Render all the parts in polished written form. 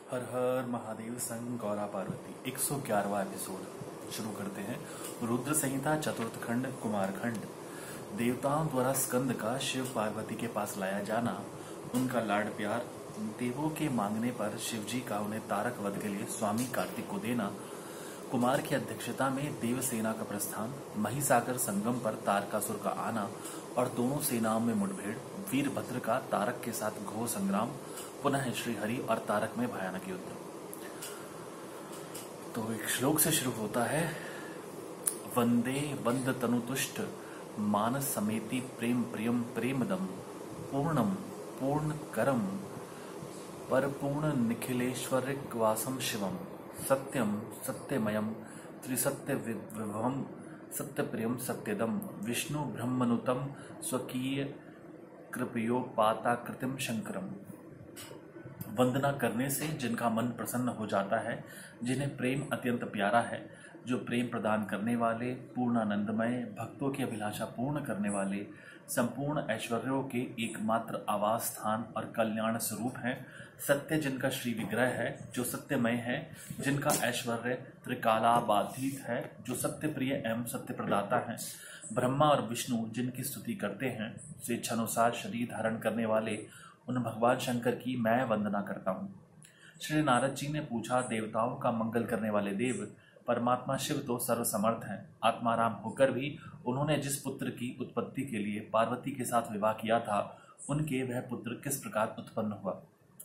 हर हर महादेव संग गौरा पार्वती 111वां एपिसोड शुरू करते हैं। रुद्र संहिता चतुर्थ खंड कुमार खंड। देवताओं द्वारा स्कंद का शिव पार्वती के पास लाया जाना, उनका लाड प्यार, देवों के मांगने पर शिवजी का उन्हें तारक वध के लिए स्वामी कार्तिक को देना, कुमार की अध्यक्षता में देवसेना का प्रस्थान, महिसागर संगम पर तारकासुर का आना और दोनों सेनाओं में मुठभेड़, वीरभद्र का तारक के साथ घोर संग्राम, पुनः श्रीहरि और तारक में भयानक युद्ध। तो एक श्लोक से शुरू होता है। वंदे वंद तनुतुष्ट मानस समेति प्रेम प्रियम प्रेमदम पूर्णम पूर्ण करम परपूर्ण निखिलेश्वरिकवासम शिवम सत्यम सत्यमयम त्रिसत्य विभवम सत्यप्रियम सत्यदम विष्णु ब्रह्मनुतम स्वकीय कृपयोपाताकृतिम शंकरम। वंदना करने से जिनका मन प्रसन्न हो जाता है, जिन्हें प्रेम अत्यंत प्यारा है, जो प्रेम प्रदान करने वाले, पूर्णानंदमय, भक्तों की अभिलाषा पूर्ण करने वाले, संपूर्ण ऐश्वर्यों के एकमात्र आवास स्थान और कल्याण स्वरूप हैं, सत्य जिनका श्री विग्रह है, जो सत्यमय है, जिनका ऐश्वर्य त्रिकालाबाधित है, जो सत्य प्रिय एवं सत्य प्रदाता है, ब्रह्मा और विष्णु जिनकी स्तुति करते हैं, स्वेच्छानुसार शरीर धारण करने वाले उन भगवान शंकर की मैं वंदना करता हूँ। श्री नारद जी ने पूछा, देवताओं का मंगल करने वाले देव परमात्मा शिव तो सर्वसमर्थ हैं, आत्माराम होकर भी उन्होंने जिस पुत्र की उत्पत्ति के लिए पार्वती के साथ विवाह किया था, उनके वह पुत्र किस प्रकार उत्पन्न हुआ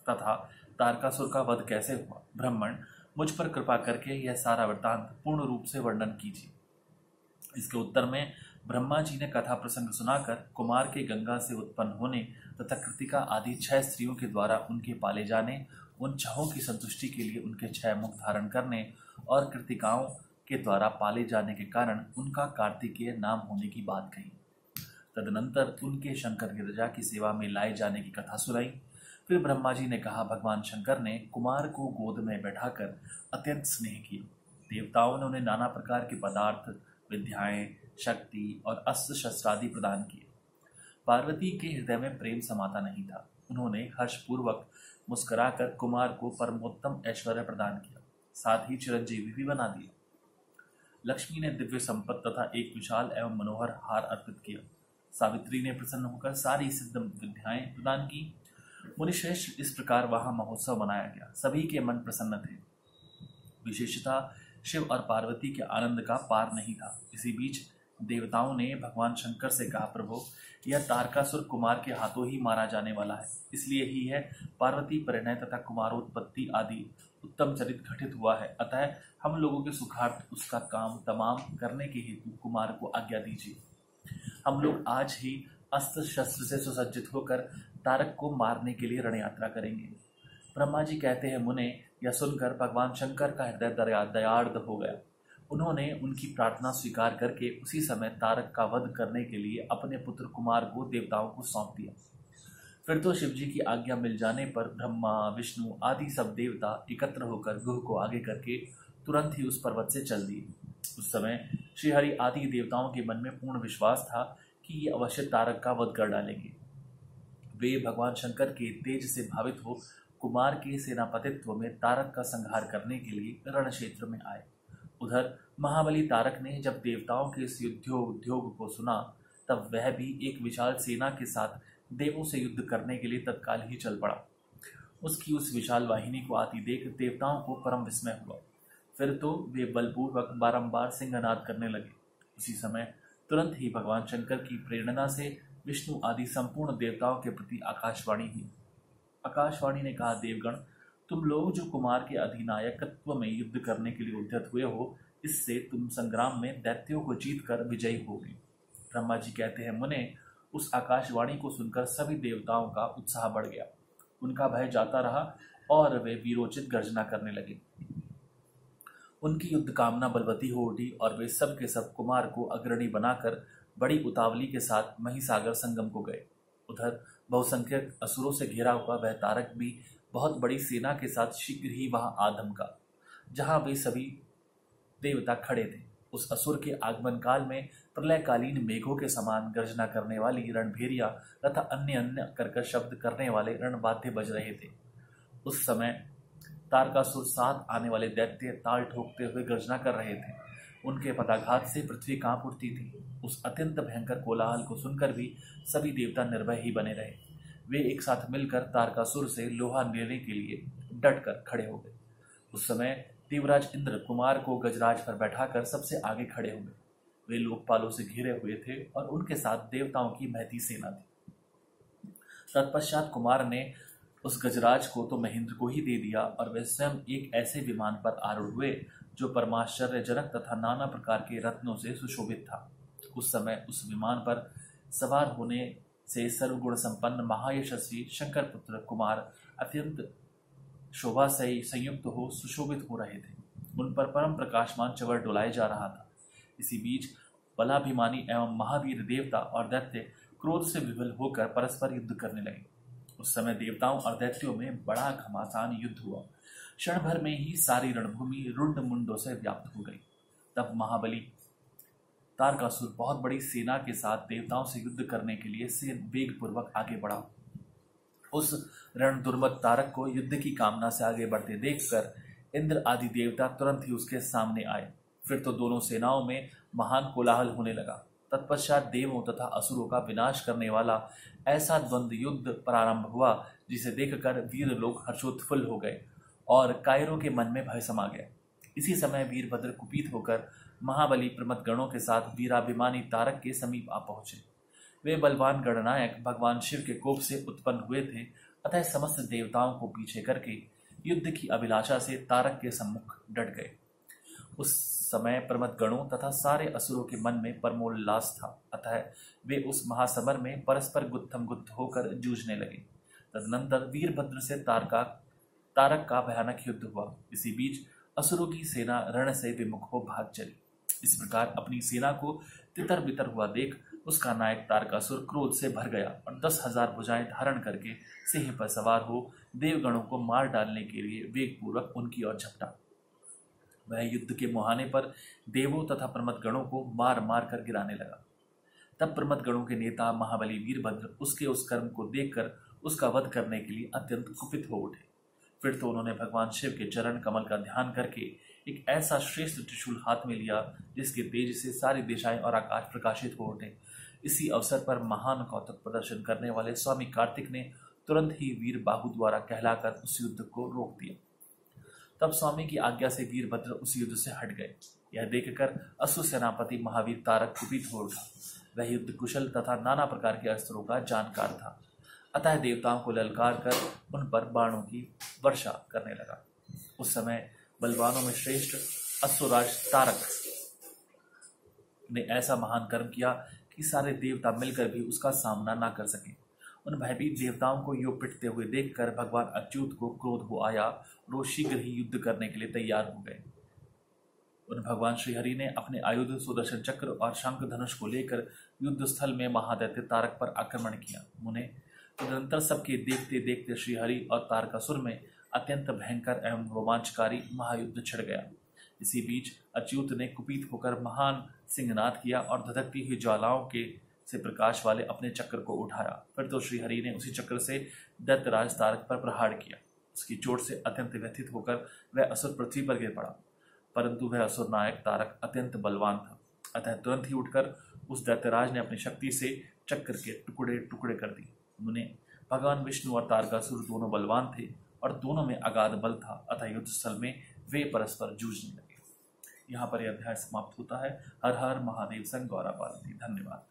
तथा तारकासुर का वध कैसे हुआ, ब्राह्मण मुझ पर कृपा करके यह सारा वृत्तांत पूर्ण रूप से वर्णन कीजिए। इसके उत्तर में ब्रह्मा जी ने कथा प्रसंग सुनाकर कुमार के गंगा से उत्पन्न होने तथा कृतिका आदि 6 स्त्रियों के द्वारा उनके पाले जाने, उन 6 की संतुष्टि के लिए उनके 6 मुख धारण करने और कृतिकाओं के द्वारा पाले जाने के कारण उनका कार्तिकेय नाम होने की बात कही। तदनंतर उनके शंकर गिरिजा की सेवा में लाए जाने की कथा सुनाई। फिर ब्रह्मा जी ने कहा, भगवान शंकर ने कुमार को गोद में बैठाकर अत्यंत स्नेह किया। देवताओं ने उन्हें नाना प्रकार के पदार्थ, विद्याएं, शक्ति और अस्त्र शस्त्रादि प्रदान किए। पार्वती के हृदय में प्रेम समाता नहीं था। उन्होंने हर्षपूर्वक मुस्कुराकर कुमार को परमोत्तम ऐश्वर्य प्रदान किया, साथ ही चिरंजीवी भी बना दिया। लक्ष्मी ने दिव्य संपत्ति तथा एक विशाल एवं मनोहर हार अर्पित किया। सावित्री ने प्रसन्न होकर सारी सिद्ध विद्याएं प्रदान की। मुनिश्रेष्ठ, इस प्रकार वहां महोत्सव मनाया गया। सभी के मन प्रसन्न थे। विशेषतः शिव और पार्वती के आनंद का पार नहीं था। इसी बीच देवताओं ने भगवान शंकर से कहा, प्रभु, यह तारकासुर कुमार के हाथों ही मारा जाने वाला है, इसलिए ही है पार्वती परिणय तथा कुमारोत्पत्ति आदि उत्तम चरित घटित हुआ है। अतः हम लोगों के सुखार्थ उसका काम तमाम करने के हेतु कुमार को आज्ञा दीजिए। हम लोग आज ही अस्त्र शस्त्र से सुसज्जित होकर तारक को मारने के लिए रण यात्रा करेंगे। ब्रह्मा जी कहते हैं, मुने, यह सुनकर भगवान शंकर का हृदय दयार्द हो गया। उन्होंने उनकी प्रार्थना स्वीकार करके उसी समय तारक का वध करने के लिए अपने पुत्र कुमार को देवताओं को सौंप दिया। फिर तो शिवजी की आज्ञा मिल जाने पर ब्रह्मा, विष्णु आदि सब देवता एकत्र होकर गुह को आगे करके तुरंत ही उस पर्वत से चल दिए। उस समय श्रीहरि आदि देवताओं के मन में पूर्ण विश्वास था कि ये अवश्य तारक का वध कर डालेंगे। वे भगवान शंकर के तेज से भावित हो कुमार के सेनापतित्व में तारक का संहार करने के लिए रण क्षेत्र में आए। उधर महाबली तारक ने जब देवताओं के इस उद्योग को सुना, तब वह भी एक विशाल सेना के साथ देवों से युद्ध करने के लिए तत्काल ही चल पड़ा। उसकी उस विशाल वाहिनी को आती देख देवताओं को परम विस्मय हुआ। फिर तो वे बलपूर्वक बारंबार सिंहनाद करने लगे। उसी समय तुरंत ही भगवान शंकर की प्रेरणा से विष्णु आदि संपूर्ण देवताओं के प्रति आकाशवाणी हुई। आकाशवाणी ने कहा, देवगण, तुम लोग जो कुमार के अधिनायकत्व में युद्ध करने के लिए उद्यत हुए हो, इससे तुम संग्राम में दैत्यों को जीतकर विजयी होगे। ब्रह्मा जी कहते हैं, मुने, उस आकाशवाणी को सुनकर सभी देवताओं का उत्साह बढ़ गया। उनका भय जाता रहा और वे वीरोचित गर्जना करने लगे। उनकी युद्ध कामना बलवती हो उठी और वे सब के सब कुमार को अग्रणी बनाकर बड़ी उतावली के साथ महिसागर संगम को गए। उधर बहुसंख्यक असुरों से घिरा हुआ वह तारक भी बहुत बड़ी सेना के साथ शीघ्र ही वहां आधम का, जहां वे सभी देवता खड़े थे। उस असुर के आगमन काल में प्रलयकालीन मेघों के समान गर्जना करने वाली रणभेरिया तथा अन्य अन्य कर्कश शब्द करने वाले रणवाद्य बज रहे थे। उस समय तारकासुर साथ आने वाले दैत्य ताल ठोकते हुए गर्जना कर रहे थे। उनके पदाघात से पृथ्वी कांप उठती थी। उस अत्यंत भयंकर कोलाहल को सुनकर भी सभी देवता निर्भय ही बने रहे। वे एक साथ मिलकर तारकासुर से लोहा लेने के लिए डट कर खड़े हो गए। उस समय देवराज इंद्र कुमार को गजराज पर बैठाकर सबसे आगे खड़े हुए। वे लोकपालों से घिरे हुए थे और उनके साथ देवताओं की महती सेना थी। तत्पश्चात कुमार ने उस गजराज को तो महेंद्र को ही दे दिया और वे स्वयं एक ऐसे विमान पर आरूढ़ हुए जो परमाश्चर्यजनक तथा नाना प्रकार के रत्नों से सुशोभित था। उस समय उस विमान पर सवार होने से सर्वगुण संपन्न महायशस्वी शंकर पुत्र कुमार अत्यंत शोभा से संयुक्त हो सुशोभित हो रहे थे। उन पर परम प्रकाशमान चवर डुलाए जा रहा था। इसी बीच बलाभिमानी एवं महावीर देवता और दैत्य क्रोध से विवल होकर परस्पर युद्ध करने लगे। उस समय देवताओं और दैत्यों में बड़ा घमासान युद्ध हुआ। क्षण भर में ही सारी रणभूमि रुंड मुंडों से व्याप्त हो गई। तब महाबली तारकासुर बहुत बड़ी सेना के साथ देवताओं से युद्ध करने के लिए से वेग पूर्वक आगे बढ़ा। उस रण दुर्मत तारक को युद्ध की कामना से आगे बढ़ते देखकर इंद्र आदि देवता तुरंत ही उसके सामने आए। फिर तो दोनों सेनाओं में महान कोलाहल होने लगा। तत्पश्चात देवों तथा असुरों का विनाश करने वाला ऐसा द्वंद्व युद्ध प्रारंभ हुआ जिसे देखकर वीर लोग हर्षोत्फुल्ल हो गए और कायरों के मन में भय समा गया। इसी समय वीरभद्र कुपित होकर महाबली प्रमथ गणों के साथ वीराभिमानी तारक के समीप आ पहुंचे। वे बलवान गणनायक भगवान शिव के कोप से उत्पन्न हुए थे, अतः समस्त देवताओं को पीछे करके युद्ध की अभिलाषा से तारक के सम्मुख डट गए। उस समय प्रमथ गणों तथा सारे असुरों के मन में परमोल्लास था, अतः वे उस महासमर में परस्पर गुत्थम गुत्थ होकर जूझने लगे। तदनंतर वीरभद्र से तारक का भयानक युद्ध हुआ। इसी बीच असुरों की सेना रण से विमुख हो भाग चली। इस प्रकार अपनी सेना को तितर बितर हुआ देख उसका नायक तारकासुर क्रोध से भर गया और 10,000 भुजाएं धारण करके सिंह पर सवार हो देवगणों को मार डालने के लिए वेगपूर्वक उनकी ओर झपटा। वह युद्ध के मुहाने पर देवों तथा प्रमथ गणों को मार मार कर गिराने लगा। तब प्रमथ गणों के नेता महाबली वीरभद्र उसके उस कर्म को देखकर उसका वध करने के लिए अत्यंत कुपित हो उठे। फिर तो उन्होंने भगवान शिव के चरण कमल का ध्यान करके एक ऐसा श्रेष्ठ त्रिशूल हाथ में लिया जिसके तेज से सारी दिशाएं और आकाश प्रकाशित हो उठे। इसी अवसर पर महान कौतुक प्रदर्शन करने वाले स्वामी कार्तिक ने तुरंत ही वीर बाहु द्वारा कहलाकर उस युद्ध को रोक दिया। तब स्वामी की आज्ञा से वीरभद्र उस युद्ध से हट गए। यह देखकर असुर सेनापति महावीर तारक कुपित हो उठा। वह युद्ध कुशल तथा नाना प्रकार के अस्त्रों का जानकार था, अतः देवताओं को ललकार कर उन पर बाणों की वर्षा करने लगा। उस समय बलवानों में श्रेष्ठ अश्वराज तारक ने ऐसा महान कर्म किया कि सारे देवता मिलकर भी उसका सामना ना कर सके। उन भयभीत देवताओं को यो पिटते हुए देखकर भगवान अच्युत को क्रोध हो आया और वो शीघ्र ही युद्ध करने के लिए तैयार हो गए। उन भगवान श्रीहरि ने अपने आयुध सुदर्शन चक्र और शंख धनुष को लेकर युद्ध स्थल में महादैत्य तारक पर आक्रमण किया। मुने तदनंतर सबके देखते देखते श्रीहरि और तारकासुर में अत्यंत भयंकर एवं रोमांचकारी महायुद्ध छिड़ गया। इसी बीच अच्युत ने कुपित होकर महान सिंहनाद किया और धधकती हुई ज्वालाओं के से प्रकाश वाले अपने चक्र को उठाया। फिर तो श्रीहरि ने उसी चक्र से दैत्यराज तारक पर प्रहार किया। उसकी चोट से अत्यंत व्यथित होकर वह असुर पृथ्वी पर गिर पड़ा, परंतु वह असुर नायक तारक अत्यंत बलवान था, अतः तुरंत ही उठकर उस दैत्यराज ने अपनी शक्ति से चक्र के टुकड़े टुकड़े कर दिए। उन्हें भगवान विष्णु और तारकासुर दोनों बलवान थे और दोनों में अगाध बल था, अतः युद्ध स्थल में वे परस्पर जूझने लगे। यहाँ पर यह अध्याय समाप्त होता है। हर हर महादेव संग गौरा पार्वती। धन्यवाद।